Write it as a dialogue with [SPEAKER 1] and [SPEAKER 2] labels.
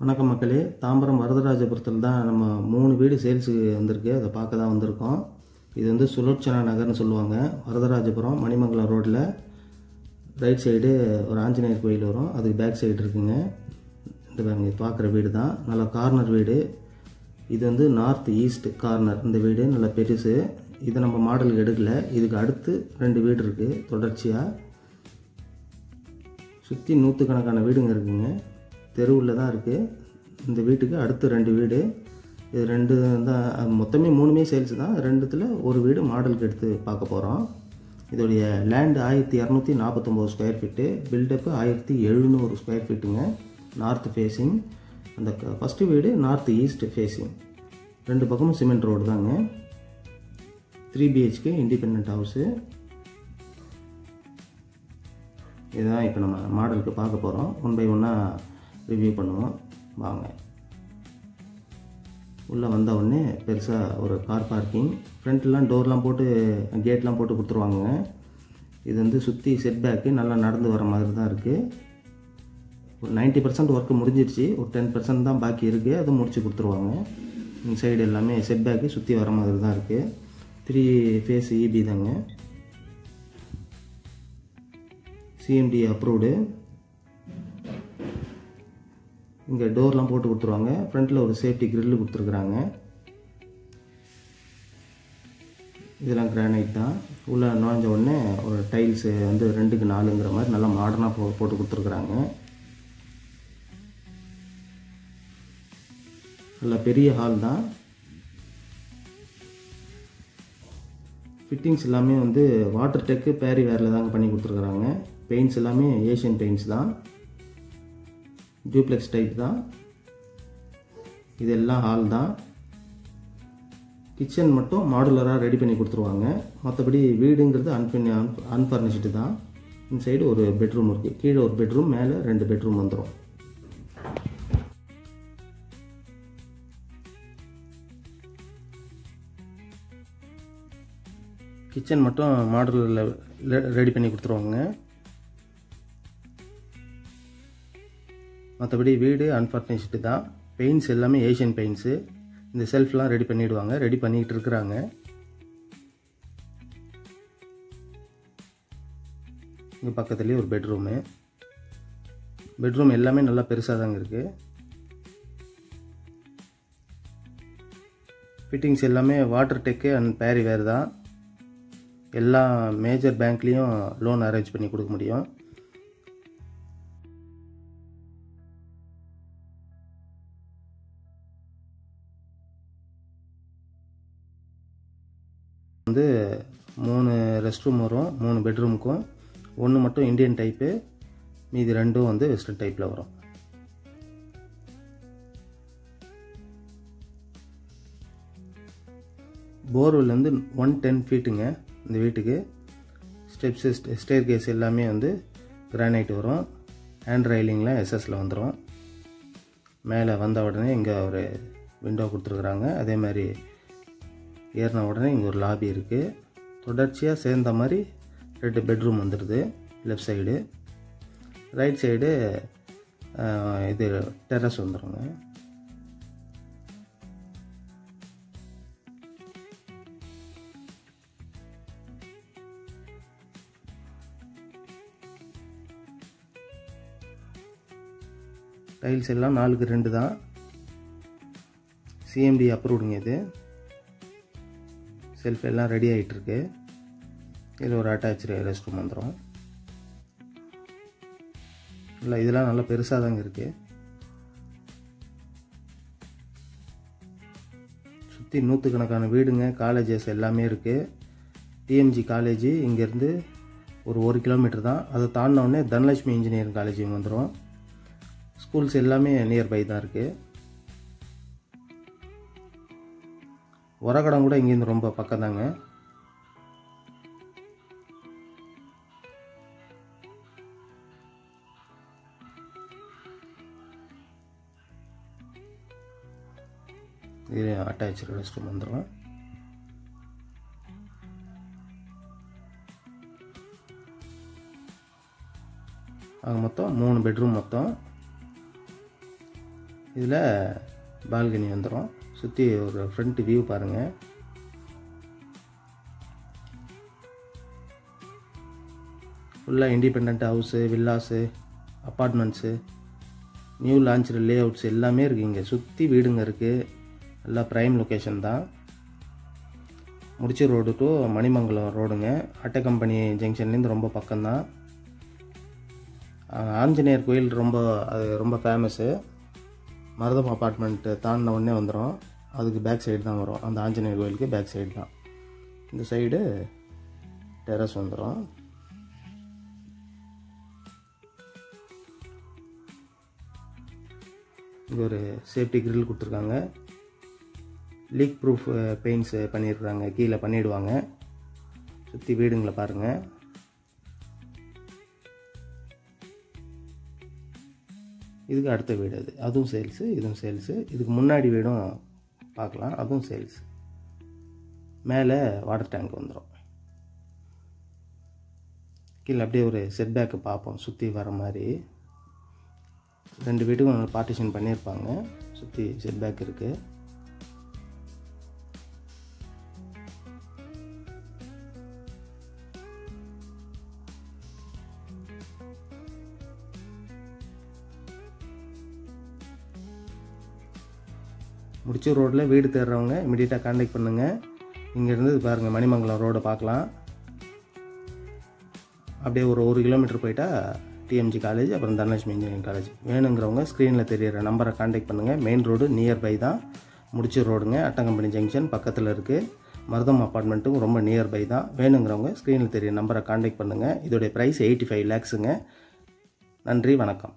[SPEAKER 1] வணக்கம் மக்களே, தாம்பரம் வரதராஜபுரத்தில் தான் நம்ம 3 வீடு சேல்ஸுக்கு வந்திருக்கு. அதை பார்க்க தான் வந்திருக்கோம். இது வந்து சுலோச்சனா நகர்னு சொல்லுவாங்க. வரதராஜபுரம் மணிமங்கலம் ரோட்டில் ரைட் சைடு ஒரு ஆஞ்சநேயர் கோயில் வரும், அதுக்கு பேக் சைடு இருக்குங்க. இந்த பாருங்க, பார்க்குற வீடு தான். நல்ல கார்னர் வீடு. இது வந்து நார்த் ஈஸ்ட் கார்னர். இந்த வீடு நல்ல பெருசு. இதை நம்ம மாடலுக்கு எடுக்கல. இதுக்கு அடுத்து 2 வீடு இருக்குது தொடர்ச்சியாக. சுற்றி 100கணக்கான வீடுங்க இருக்குங்க. தெருவில் தான் இருக்குது. இந்த வீட்டுக்கு அடுத்து 2 வீடு. இது 2 தான், மொத்தமே 3மே சேல்ஸ் தான். 2த்தில் ஒரு வீடு மாடலுக்கு எடுத்து பார்க்க போகிறோம். இதோடைய land 1249 square feet, buildup 1700 square ஃபீட்டுங்க. North facing. அந்த ஃபஸ்ட்டு வீடு நார்த் ஈஸ்ட் ஃபேஸிங். 2 பக்கமும் சிமெண்ட் ரோடு தாங்க. 3 BHK இண்டிபெண்ட் ஹவுஸு. இதுதான் இப்போ நம்ம மாடலுக்கு பார்க்க போகிறோம். 1 by 1 ரிவ்யூ பண்ணுவோம் வாங்க. உள்ளே வந்த உடனே பெருசாக ஒரு கார் பார்க்கிங். ஃப்ரண்ட்லாம் டோர்லாம் போட்டு கேட்லாம் போட்டு கொடுத்துருவாங்க. இது வந்து சுற்றி செட் பேக்கு நல்லா நடந்து வர மாதிரி தான் இருக்குது. ஒரு 90% ஒர்க்கு முடிஞ்சிடுச்சு. ஒரு 10% தான் பாக்கி இருக்குது. அதை முடிச்சு கொடுத்துருவாங்க. இந்த சைடு எல்லாமே செட் பேக்கு சுற்றி வர மாதிரி தான் இருக்குது. 3 ஃபேஸ் EB தாங்க. CMD approved. இங்கே டோர்லாம் போட்டு கொடுத்துருவாங்க. ஃப்ரண்ட்டில் ஒரு சேஃப்டி கிரில்லு கொடுத்துருக்குறாங்க. இதெல்லாம் கிரானைட் தான். உள்ளே நுழைஞ்ச உடனே ஒரு டைல்ஸு வந்து 2க்கு 4ங்கிற மாதிரி நல்லா மாடர்னாக போட்டு கொடுத்துருக்குறாங்க. நல்லா பெரிய ஹால் தான். ஃபிட்டிங்ஸ் எல்லாமே வந்து வாட்டர் டெக்கு பேரி வேரில் தாங்க பண்ணி கொடுத்துருக்குறாங்க. பெயிண்ட்ஸ் எல்லாமே ஏஷியன் பெயிண்ட்ஸ் தான். டியூப்ளெக்ஸ் டைப் தான். இதெல்லாம் ஹால் தான். கிச்சன் மட்டும் மாடுலராக ரெடி பண்ணி கொடுத்துருவாங்க. மற்றபடி வீடுங்கிறது அன்ஃபர்னிஷ்டு தான். இந்த சைடு ஒரு பெட்ரூம் இருக்குது. கீழே ஒரு பெட்ரூம், மேலே 2 பெட்ரூம் வந்துடும். கிச்சன் மட்டும் மாடுலரில் ரெடி பண்ணி கொடுத்துருவாங்க. மற்றபடி வீடு அன்ஃபர்னிஷ்டு தான். பெயிண்ட்ஸ் எல்லாமே ஏஷியன் பெயிண்ட்ஸு. இந்த செல்ஃப்லாம் ரெடி பண்ணிவிடுவாங்க. ரெடி பண்ணிகிட்டு இருக்கிறாங்க. இங்கே பக்கத்துலேயே ஒரு பெட்ரூமு. பெட்ரூம் எல்லாமே நல்லா பெருசாக தாங்க இருக்குது. ஃபிட்டிங்ஸ் எல்லாமே வாட்டர் டெக்கு அண்ட் பேரி வேர் தான். எல்லா மேஜர் பேங்க்லேயும் லோன் அரேஞ்ச் பண்ணி கொடுக்க முடியும். வந்து 3 ரெஸ்ட் ரூம் வரும். 3 பெட்ரூமுக்கும் 1 மட்டும் இந்தியன் டைப்பு, மீதி 2 வந்து வெஸ்டர்ன் டைப்பில் வரும். போர்வெல் வந்து 110 ஃபீட்டுங்க இந்த வீட்டுக்கு. ஸ்டெப்ஸு ஸ்டேர் கேஸ் எல்லாமே வந்து கிரானைட் வரும். ஹேண்ட் ரைலிங்லாம் SSல வந்துடும். மேலே வந்த உடனே இங்கே ஒரு விண்டோ கொடுத்துருக்குறாங்க. அதே மாதிரி ஏறின உடனே இங்கே ஒரு லாபி இருக்குது. தொடர்ச்சியாக சேர்ந்த மாதிரி 2 பெட்ரூம் வந்துடுது. லெஃப்ட் சைடு, ரைட் சைடு இது டெரஸ் வந்துடுங்க. டைல்ஸ் எல்லாம் 4க்கு 2 தான். CMD அப்ரூவ்டுங்க இது. செல்ஃப் எல்லாம் ரெடி ஆகிட்டுருக்கு. இதில் ஒரு அட்டாச்சு ரெஸ்ட் ரூம் வந்துடும். இல்லை, இதெல்லாம் நல்லா பெருசாக தாங்க இருக்குது. சுற்றி 100கணக்கான வீடுங்க, காலேஜஸ் எல்லாமே இருக்குது. TMG காலேஜ் இங்கேருந்து ஒரு 1 கிலோமீட்டர் தான். அதை தாண்டினோடனே தனலட்சுமி இன்ஜினியரிங் காலேஜ் வந்துடும். ஸ்கூல்ஸ் எல்லாமே நியர்பை தான் இருக்குது. உரகடம் கூட இங்கேருந்து ரொம்ப பக்கம் தாங்க. இது அட்டாச்சு ரெஸ்ட் ரூம் வந்துடும். மொத்தம் 3 பெட்ரூம் மொத்தம். இதில் பால்கனி வந்துடும். சுற்றி ஒரு ஃப்ரண்ட் வியூ பாருங்கள். ஃபுல்லாக independent house, villas, apartments, new launch layouts எல்லாமே இருக்குது. இங்கே சுற்றி வீடுங்க இருக்குது. நல்லா ப்ரைம் லொக்கேஷன் தான். முடிச்ச ரோடு டு மணிமங்கலம் ரோடுங்க. அட்டை கம்பெனி ஜங்ஷன்லேருந்து ரொம்ப பக்கம்தான். ஆஞ்சநேயர் கோயில் ரொம்ப ஃபேமஸ்ஸு. மருதம் அப்பார்ட்மெண்ட்டு தாண்டின உடனே வந்துடும். அதுக்கு பேக் சைடு தான் வரும். அந்த ஆஞ்சநேயர் கோயிலுக்கு பேக் சைடு தான். இந்த சைடு டெரஸ் வந்துடும். இங்கே ஒரு சேஃப்டி கிரில் கொடுத்துருக்காங்க. லீக் ப்ரூஃப் பெயிண்ட்ஸ் பண்ணியிருக்காங்க. கீழே பண்ணிவிடுவாங்க. சுற்றி வீடுங்களை பாருங்கள். இதுக்கு அடுத்த வீடு அதுவும் சேல்ஸு, இதுவும் சேல்ஸு. இதுக்கு முன்னாடி வீடும் பார்க்கலாம், அதுவும் சேல்ஸ். மேலே வாட்டர் டேங்க் வந்துடும். கீழே அப்படியே ஒரு செட் பேக்கு பார்ப்போம் சுற்றி வர மாதிரி. 2 வீட்டுக்கும் பார்ட்டிஷன் பண்ணியிருப்பாங்க. சுற்றி செட் பேக் இருக்குது. முடிச்ச ரோட்டில் வீடு தேடுறவங்க இமீடியட்டாக கான்டாக்ட் பண்ணுங்கள். இங்கேருந்து பாருங்கள் மணிமங்கலம் ரோடை பார்க்கலாம். அப்படியே ஒரு 1 கிலோமீட்டர் போயிட்டா டிஎம்ஜி காலேஜ், அப்புறம் தனலட்சுமி இன்ஜினியரிங் காலேஜ். வேணுங்கிறவங்க ஸ்க்ரீனில் தெரியிற நம்பரை கான்டாக்ட் பண்ணுங்கள். மெயின் ரோடு நியர்பை தான். முடிச்ச ரோடுங்க. அட்டை கம்பெனி ஜங்ஷன் பக்கத்தில் இருக்குது. மருதம் அப்பார்ட்மெண்ட்டும் ரொம்ப நியர்பை தான். வேணுங்கிறவங்க ஸ்க்ரீனில் தெரியிற நம்பரை கான்டாக்ட் பண்ணுங்கள். இதோடைய ப்ரைஸ் 85 lakhsங்க. நன்றி, வணக்கம்.